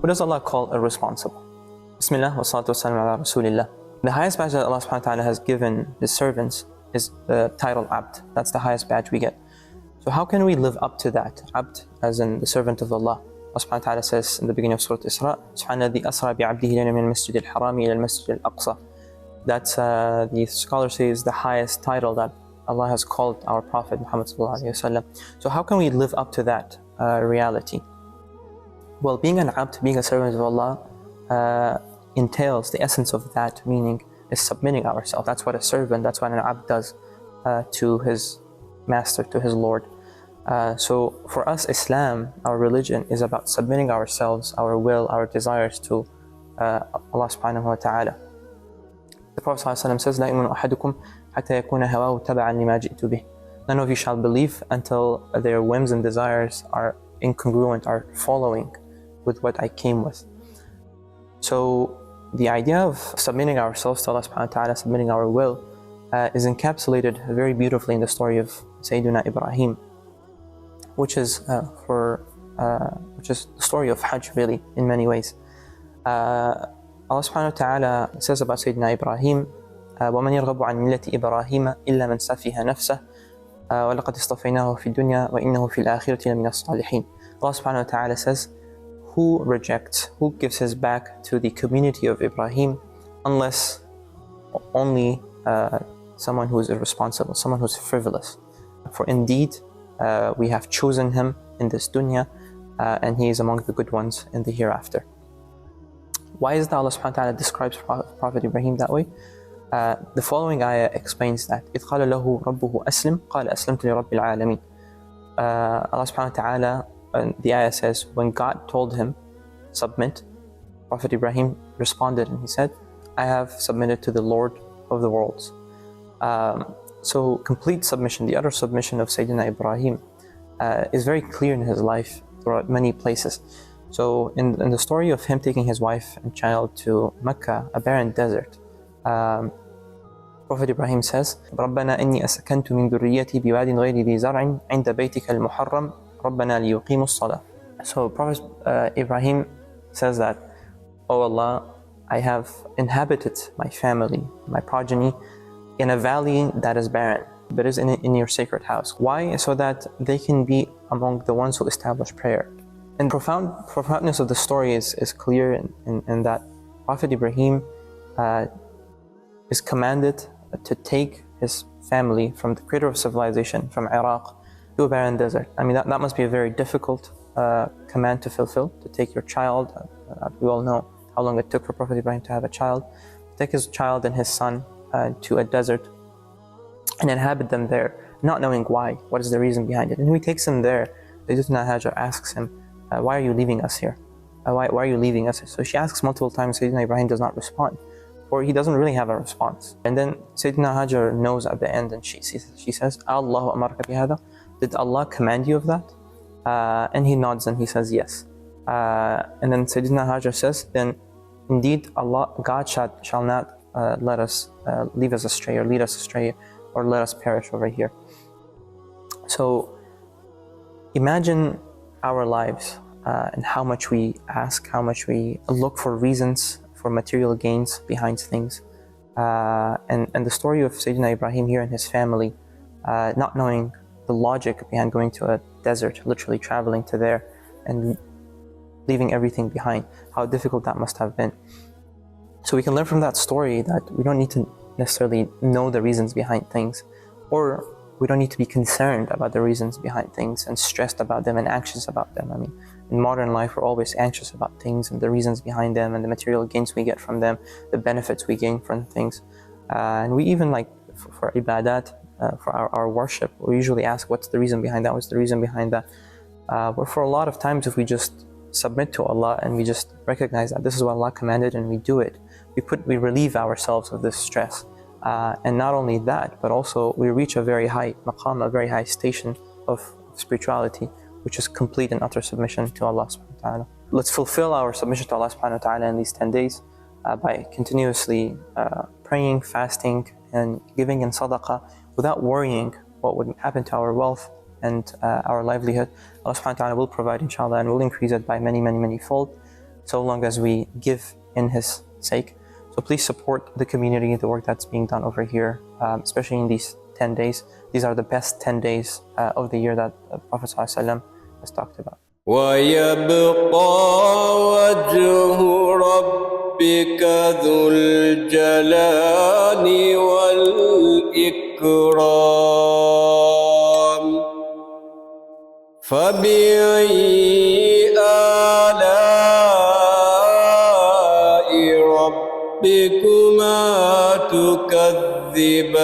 Who does Allah call irresponsible? Bismillah wa salatu wa salam ala Rasulillah. The highest badge that Allah subhanahu wa ta'ala has given His servants is the title Abd. That's the highest badge we get. So how can we live up to that? Abd, as in the servant of Allah. Allah subhanahu wa ta'ala says in the beginning of Surah Isra, Subhanalladhi asra bi'abdihi laylan min al-masjid al-harami ila al-masjid al-aqsa. That's, the scholar says, the highest title that Allah has called our Prophet Muhammad sallallahu alayhi wa sallam. So how can we live up to that reality? Well, being an abd, being a servant of Allah, entails the essence of that meaning is submitting ourselves. That's what a servant, that's what an abd does to his master, to his Lord. So for us, Islam, our religion, is about submitting ourselves, our will, our desires to Allah subhanahu wa ta'ala. The Prophet ﷺ says, لا يؤمن أحدكم حتى يكون هواه تبعا لما جئت به. None of you shall believe until their whims and desires are incongruent, are following with what I came with. So the idea of submitting ourselves to Allah subhanahu wa ta'ala, submitting our will, is encapsulated very beautifully in the story of Sayyidina Ibrahim, which is the story of Hajj, really, in many ways. Allah subhanahu wa ta'ala says about Sayyidina Ibrahim, وَمَنْ يَرْغَبُ عَنْ مِلَّةِ إِبْرَاهِيمَ إِلَّا مَنْ سَفِهَ نَفْسَهُ وَلَقَدْ اصْطَفَيْنَاهُ فِي الدُّنْيَا وَإِنَّهُ فِي الْآخِرَةِ لَمِنَ الصَّالِحِينَ. Allah subhanahu wa ta'ala says, who rejects, who gives his back to the community of Ibrahim, unless only someone who is irresponsible, someone who is frivolous. For indeed, we have chosen him in this dunya, and he is among the good ones in the hereafter. Why is that Allah subhanahu wa ta'ala describes Prophet Ibrahim that way? The following ayah explains that. إِذْ قَالَ لَهُ رَبُّهُ أَسْلِمْ قَالَ أَسْلَمْتُ لِرَبِّ الْعَالَمِينَ. Allah subhanahu wa ta'ala, the ayah says, when God told him, submit, Prophet Ibrahim responded and he said, I have submitted to the Lord of the worlds. So complete submission, the utter submission of Sayyidina Ibrahim is very clear in his life throughout many places. So in the story of him taking his wife and child to Mecca, a barren desert, Prophet Ibrahim says, رَبَّنَا إِنِّي أَسْكَنْتُ مِنْ ذُرِّيَّتِي بِوَادٍ غَيْرِ ذِي زَرْعٍ عِنْدَ بَيْتِكَ الْمُحَرَّمِ رَبَّنَا لِيُقِيمُوا الصَّلَاةَ. So Prophet Ibrahim says that, Oh Allah, I have inhabited my family, my progeny, in a valley that is barren, but is in your sacred house. Why? So that they can be among the ones who establish prayer. And profoundness of the story is clear in that Prophet Ibrahim is commanded to take his family from the cradle of civilization, from Iraq, to a barren desert. I mean, that must be a very difficult command to fulfill, to take your child. We all know how long it took for Prophet Ibrahim to have a child. Take his child and his son to a desert and inhabit them there, not knowing why, what is the reason behind it. And when he takes him there, Sayyidatuna Hajar asks him, why are you leaving us here? Why are you leaving us? So she asks multiple times, Sayyidina Ibrahim does not respond, or he doesn't really have a response. And then Sayyidina Hajar knows at the end, and she says, Allahu amarka bihada? Did Allah command you of that? And he nods and he says yes. And then Sayyidina Hajar says, then indeed God shall not let us leave us astray, or lead us astray, or let us perish over here. So imagine our lives and how much we ask, how much we look for reasons for material gains behind things. And the story of Sayyidina Ibrahim here and his family, not knowing the logic behind going to a desert, literally traveling to there and leaving everything behind, how difficult that must have been. So we can learn from that story that we don't need to necessarily know the reasons behind things, or we don't need to be concerned about the reasons behind things and stressed about them and anxious about them. I mean, in modern life, we're always anxious about things and the reasons behind them and the material gains we get from them, the benefits we gain from things. And we even, like, for ibadat, for our worship, we usually ask, what's the reason behind that? What's the reason behind that? But for a lot of times, if we just submit to Allah and we just recognize that this is what Allah commanded and we do it, we relieve ourselves of this stress. And not only that, but also we reach a very high maqam, a very high station of spirituality, which is complete and utter submission to Allah subhanahu wa ta'ala. Let's fulfill our submission to Allah subhanahu wa ta'ala in these 10 days by continuously praying, fasting, and giving in sadaqah without worrying what would happen to our wealth and our livelihood. Allah subhanahu wa ta'ala will provide, inshallah, and will increase it by many, many, many fold. so long as we give in His sake. So please support the community, the work that's being done over here, especially in these 10 days. These are the best 10 days of the year that the Prophet ﷺ has talked about. ويبقى وجه ربك ذو الجلال والإكرام فبأي آلاء ربكما تكذبان